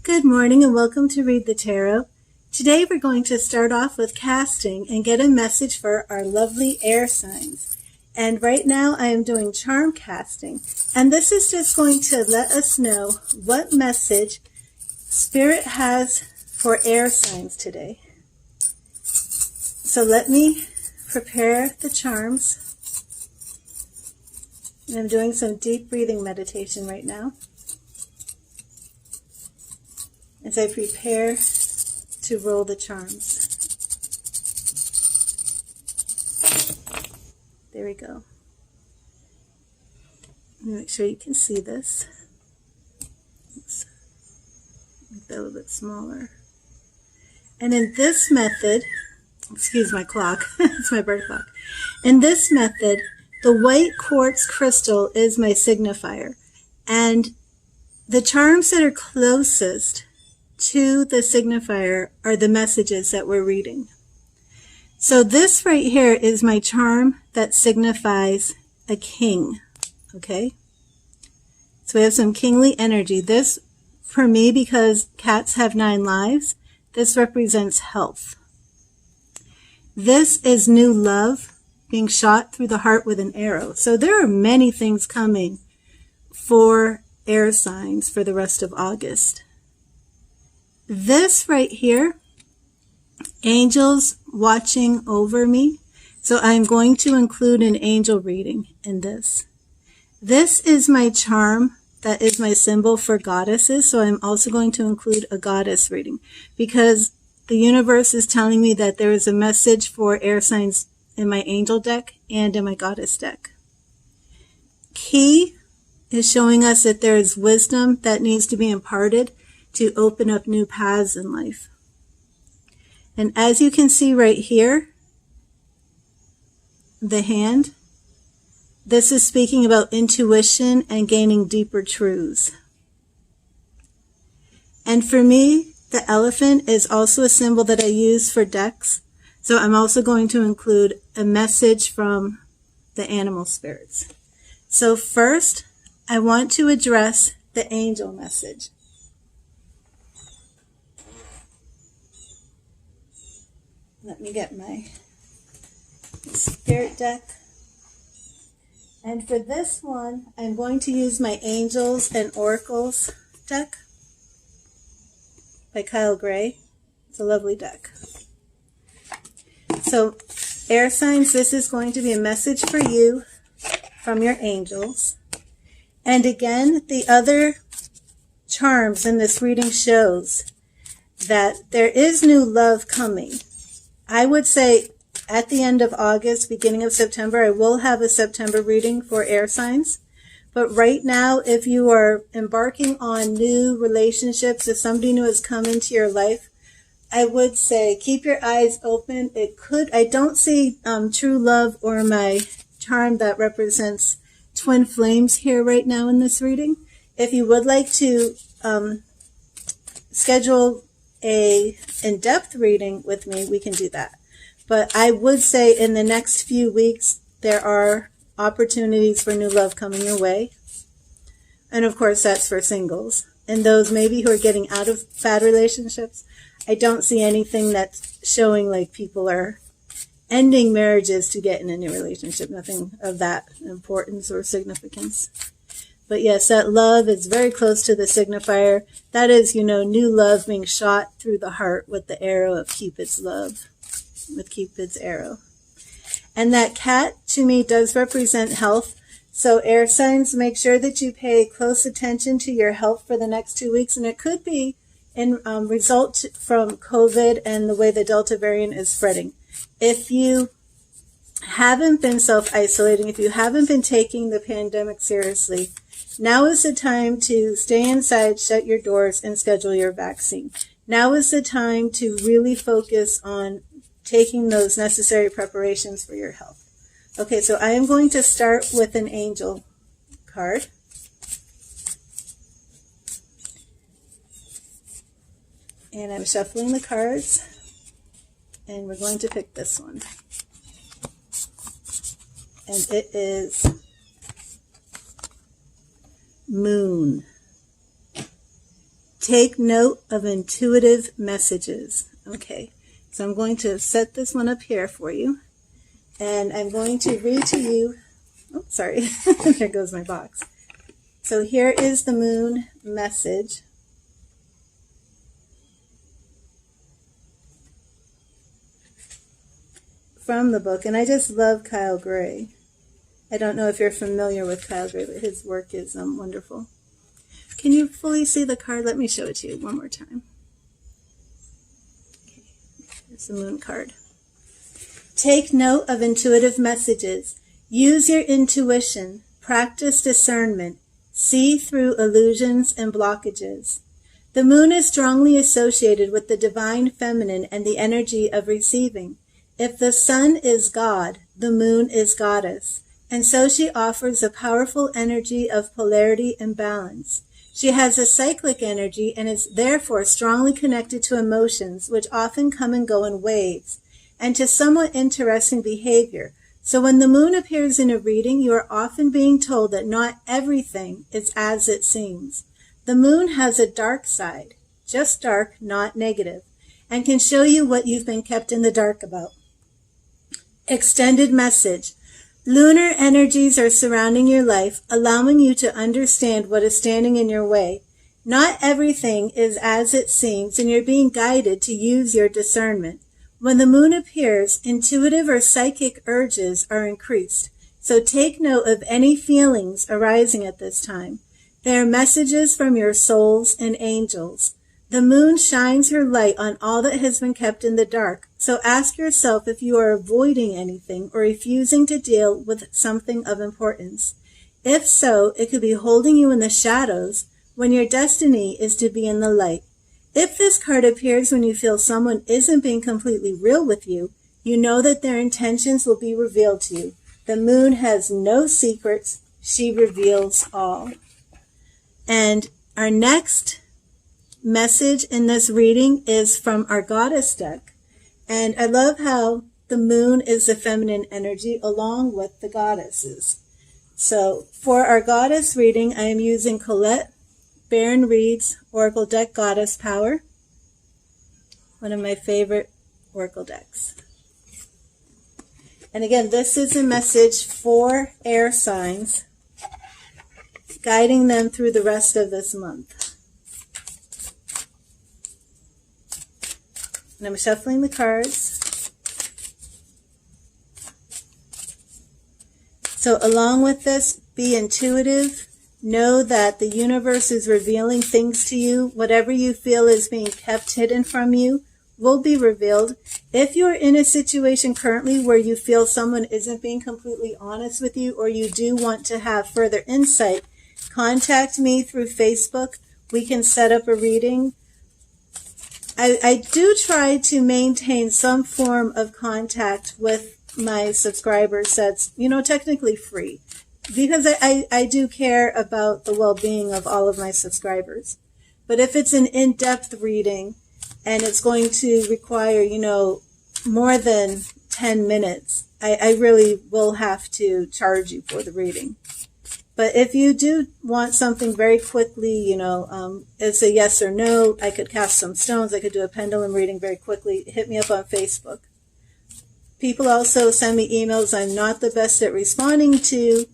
Good morning and welcome to Read the Tarot. Today we're going to start off with casting and get a message for our lovely air signs. And right now I am doing charm casting. And this is just going to let us know what message Spirit has for air signs today. So let me prepare the charms. And I'm doing some deep breathing meditation right now as I prepare to roll the charms. There we go. Make sure you can see this. Let's make that a little bit smaller. And in this method, excuse my clock, it's my bird clock. In this method, the white quartz crystal is my signifier. And the charms that are closest to the signifier are the messages that we're reading. So this right here is my charm that signifies a king. Okay? So we have some kingly energy. This, for me, because cats have 9 lives, this represents health. This is new love being shot through the heart with an arrow. So there are many things coming for air signs for the rest of August. This right here, angels watching over me. So I'm going to include an angel reading in this. This is my charm that is my symbol for goddesses. So I'm also going to include a goddess reading because the universe is telling me that there is a message for air signs in my angel deck and in my goddess deck. Key is showing us that there is wisdom that needs to be imparted to open up new paths in life. And as you can see right here, the hand, this is speaking about intuition and gaining deeper truths. And for me, the elephant is also a symbol that I use for decks. So I'm also going to include a message from the animal spirits. So first, I want to address the angel message. Let me get my spirit deck. And for this one, I'm going to use my Angels and Oracles deck by Kyle Gray. It's a lovely deck. So, air signs, this is going to be a message for you from your angels. And again, the other charms in this reading shows that there is new love coming. I would say at the end of August, beginning of September, I will have a September reading for air signs. But right now, if you are embarking on new relationships, if somebody new has come into your life, I would say keep your eyes open. I don't see true love or my charm that represents twin flames here right now in this reading. If you would like to schedule a in-depth reading with me, we can do that. But I would say in the next few weeks, there are opportunities for new love coming your way. And of course, that's for singles. And those maybe who are getting out of bad relationships, I don't see anything that's showing like people are ending marriages to get in a new relationship. Nothing of that importance or significance. But yes, that love is very close to the signifier. That is, new love being shot through the heart with the arrow of Cupid's love, with Cupid's arrow. And that cat, to me, does represent health. So air signs, make sure that you pay close attention to your health for the next 2 weeks. And it could be in result from COVID and the way the Delta variant is spreading. If you haven't been self-isolating, if you haven't been taking the pandemic seriously, now is the time to stay inside, shut your doors, and schedule your vaccine. Now is the time to really focus on taking those necessary preparations for your health. Okay, so I am going to start with an angel card. And I'm shuffling the cards, and we're going to pick this one. And it is Moon. Take note of intuitive messages. Okay, so I'm going to set this one up here for you. And I'm going to read to you, oh, sorry, there goes my box. So here is the moon message. From the book, and I just love Kyle Gray. I don't know if you're familiar with Kyle Gray, but his work is wonderful. Can you fully see the card? Let me show it to you one more time. Okay, here's the moon card. Take note of intuitive messages. Use your intuition. Practice discernment. See through illusions and blockages. The moon is strongly associated with the divine feminine and the energy of receiving. If the sun is God, the moon is goddess, and so she offers a powerful energy of polarity and balance. She has a cyclic energy and is therefore strongly connected to emotions, which often come and go in waves, and to somewhat interesting behavior. So when the moon appears in a reading, you are often being told that not everything is as it seems. The moon has a dark side, just dark, not negative, and can show you what you've been kept in the dark about. Extended message. Lunar energies are surrounding your life, allowing you to understand what is standing in your way. Not everything is as it seems, and you're being guided to use your discernment. When the moon appears, intuitive or psychic urges are increased. So take note of any feelings arising at this time. They are messages from your souls and angels. The moon shines her light on all that has been kept in the dark. So ask yourself if you are avoiding anything or refusing to deal with something of importance. If so, it could be holding you in the shadows when your destiny is to be in the light. If this card appears when you feel someone isn't being completely real with you, you know that their intentions will be revealed to you. The moon has no secrets. She reveals all. And our next message in this reading is from our goddess deck. And I love how the moon is the feminine energy along with the goddesses. So for our goddess reading, I am using Colette Baron Reed's Oracle deck, Goddess Power. One of my favorite Oracle decks. And again, this is a message for air signs, guiding them through the rest of this month. And I'm shuffling the cards. So along with this, be intuitive. Know that the universe is revealing things to you. Whatever you feel is being kept hidden from you will be revealed. If you're in a situation currently where you feel someone isn't being completely honest with you, or you do want to have further insight, contact me through Facebook. We can set up a reading. I do try to maintain some form of contact with my subscribers that's, technically free, because I do care about the well-being of all of my subscribers. But if it's an in-depth reading and it's going to require, more than 10 minutes, I really will have to charge you for the reading. But if you do want something very quickly, it's a yes or no, I could cast some stones, I could do a pendulum reading very quickly, hit me up on Facebook. People also send me emails. I'm not the best at responding to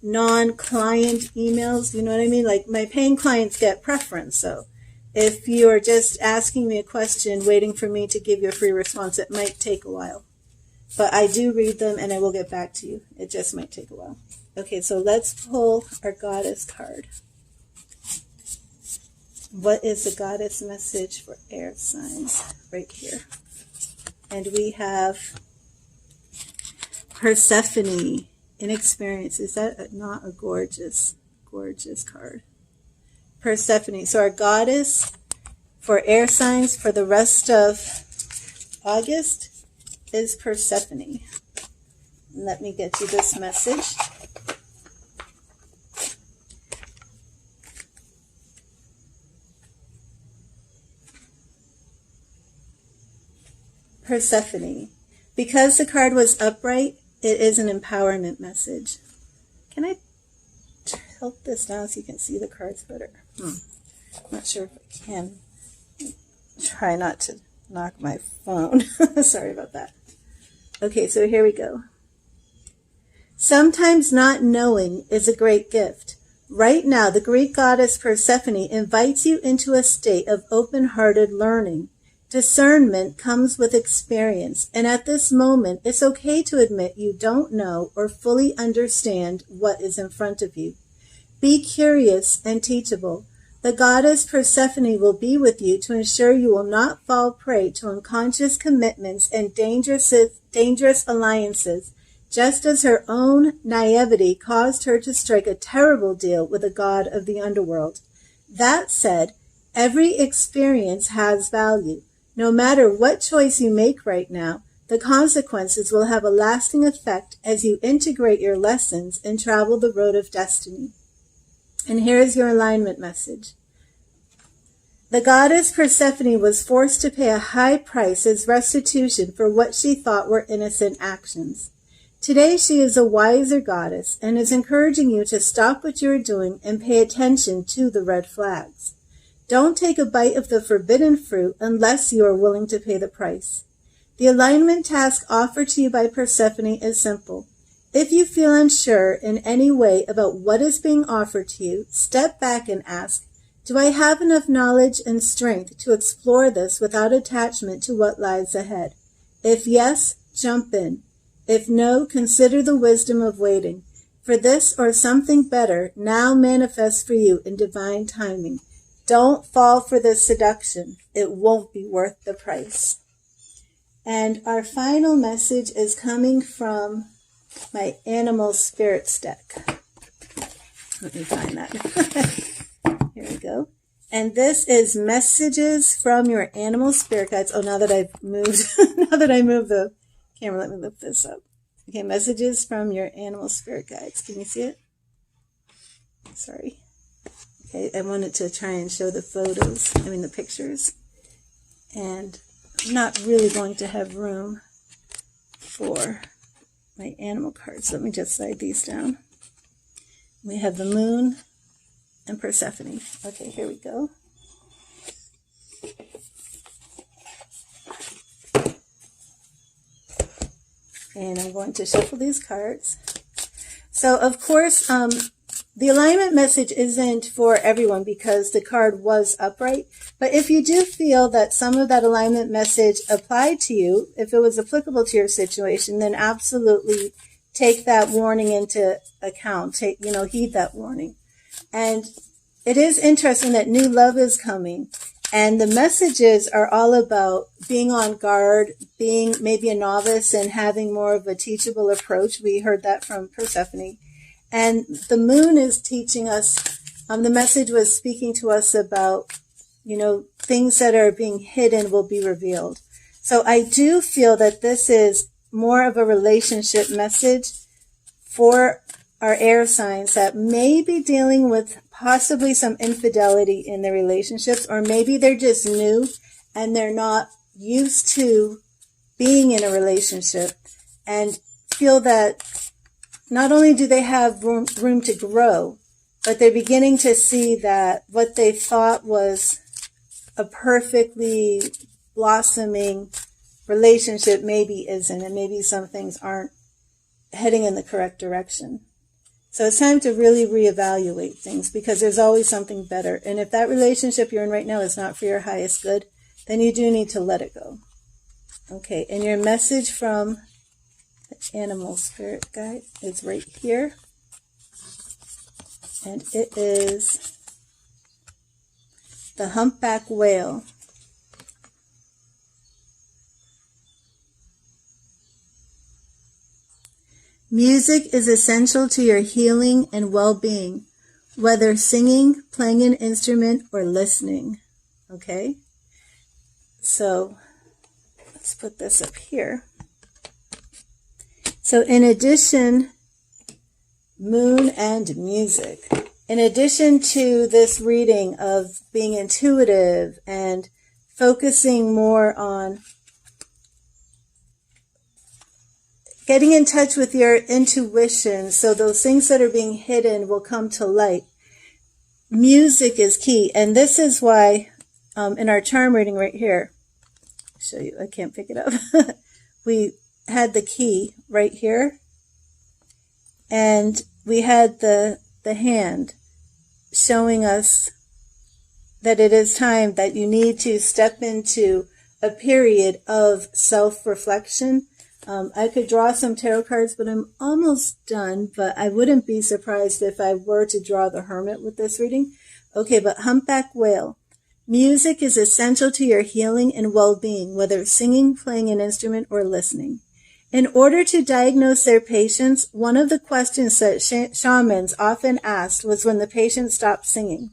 non-client emails, you know what I mean? Like my paying clients get preference. So if you're just asking me a question, waiting for me to give you a free response, it might take a while. But I do read them and I will get back to you. It just might take a while. Okay, so let's pull our goddess card. What is the goddess message for air signs? Right here. And we have Persephone, inexperience. Is that not a gorgeous, gorgeous card? Persephone. So our goddess for air signs for the rest of August is Persephone. Let me get you this message. Persephone. Because the card was upright, it is an empowerment message. Can I tilt this down so you can see the cards better? I'm not sure if I can. Try not to knock my phone. Sorry about that. Okay, so here we go. Sometimes not knowing is a great gift. Right now, the Greek goddess Persephone invites you into a state of open-hearted learning. Discernment comes with experience, and at this moment, it's okay to admit you don't know or fully understand what is in front of you. Be curious and teachable. The goddess Persephone will be with you to ensure you will not fall prey to unconscious commitments and dangerous alliances, just as her own naivety caused her to strike a terrible deal with a god of the underworld. That said, every experience has value. No matter what choice you make right now, the consequences will have a lasting effect as you integrate your lessons and travel the road of destiny. And here's your alignment message. The goddess Persephone was forced to pay a high price as restitution for what she thought were innocent actions. Today she is a wiser goddess and is encouraging you to stop what you are doing and pay attention to the red flags. Don't take a bite of the forbidden fruit unless you are willing to pay the price. The alignment task offered to you by Persephone is simple. If you feel unsure in any way about what is being offered to you, step back and ask, do I have enough knowledge and strength to explore this without attachment to what lies ahead? If yes, jump in. If no, consider the wisdom of waiting. For this or something better now manifests for you in divine timing. Don't fall for this seduction. It won't be worth the price. And our final message is coming from my animal spirits deck. Let me find that. Here we go. And this is messages from your animal spirit guides. Oh, now that I've moved, now that I moved the camera, let me lift this up. Okay, messages from your animal spirit guides. Can you see it? Sorry. Okay, I wanted to try and show the pictures. And I'm not really going to have room for my animal cards. Let me just slide these down. We have the moon and Persephone. Okay, here we go. And I'm going to shuffle these cards. So, of course, the alignment message isn't for everyone because the card was upright. But if you do feel that some of that alignment message applied to you, if it was applicable to your situation, then absolutely take that warning into account. Heed that warning. And it is interesting that new love is coming. And the messages are all about being on guard, being maybe a novice and having more of a teachable approach. We heard that from Persephone. And the moon is teaching us, the message was speaking to us about, things that are being hidden will be revealed. So I do feel that this is more of a relationship message for our air signs that may be dealing with possibly some infidelity in their relationships, or maybe they're just new and they're not used to being in a relationship and feel that not only do they have room to grow, but they're beginning to see that what they thought was a perfectly blossoming relationship maybe isn't, and maybe some things aren't heading in the correct direction. So it's time to really reevaluate things because there's always something better. And if that relationship you're in right now is not for your highest good, then you do need to let it go. Okay, and your message from the animal spirit guide is right here. And it is the humpback whale. Music is essential to your healing and well-being, whether singing, playing an instrument, or listening. Okay? So, let's put this up here. So, in addition, moon and music. In addition to this reading of being intuitive and focusing more on getting in touch with your intuition so those things that are being hidden will come to light. music is key. And this is why in our charm reading right here, I'll show you, I can't pick it up. We had the key right here, and we had the hand showing us that it is time that you need to step into a period of self-reflection. I could draw some tarot cards, but I'm almost done, but I wouldn't be surprised if I were to draw the Hermit with this reading. Okay, but Humpback Whale. Music is essential to your healing and well-being, whether singing, playing an instrument, or listening. In order to diagnose their patients, one of the questions that shamans often asked was when the patient stopped singing.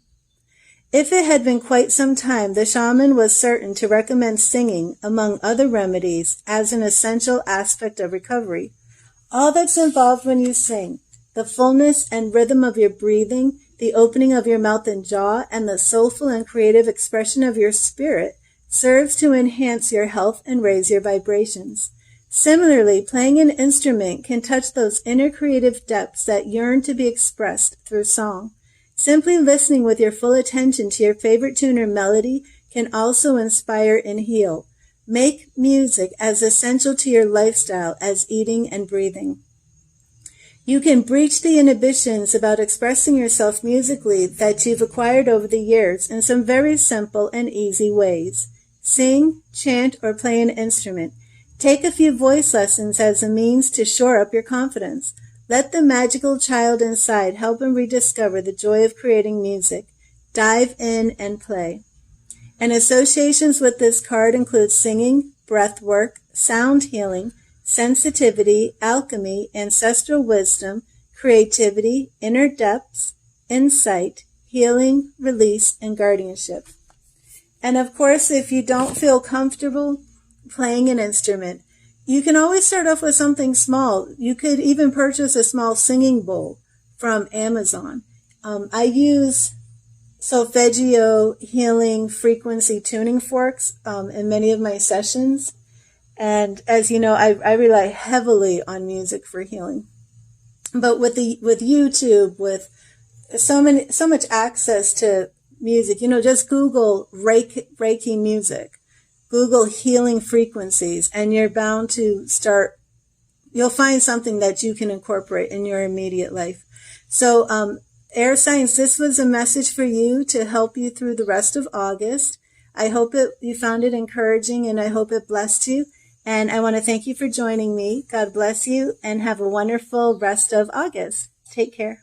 If it had been quite some time, the shaman was certain to recommend singing, among other remedies, as an essential aspect of recovery. All that's involved when you sing, the fullness and rhythm of your breathing, the opening of your mouth and jaw, and the soulful and creative expression of your spirit, serves to enhance your health and raise your vibrations. Similarly, playing an instrument can touch those inner creative depths that yearn to be expressed through song. Simply listening with your full attention to your favorite tune or melody can also inspire and heal. Make music as essential to your lifestyle as eating and breathing. You can breach the inhibitions about expressing yourself musically that you've acquired over the years in some very simple and easy ways. Sing, chant, or play an instrument. Take a few voice lessons as a means to shore up your confidence. Let the magical child inside help him rediscover the joy of creating music. Dive in and play. And associations with this card include singing, breath work, sound healing, sensitivity, alchemy, ancestral wisdom, creativity, inner depths, insight, healing, release, and guardianship. And of course, if you don't feel comfortable playing an instrument, you can always start off with something small. You could even purchase a small singing bowl from Amazon. I use solfeggio healing frequency tuning forks in many of my sessions. And as you know, I rely heavily on music for healing. But with YouTube, with so much access to music, just Google Reiki music. Google healing frequencies, and you're bound to you'll find something that you can incorporate in your immediate life. So, air signs, this was a message for you to help you through the rest of August. I hope you found it encouraging, and I hope it blessed you. And I want to thank you for joining me. God bless you, and have a wonderful rest of August. Take care.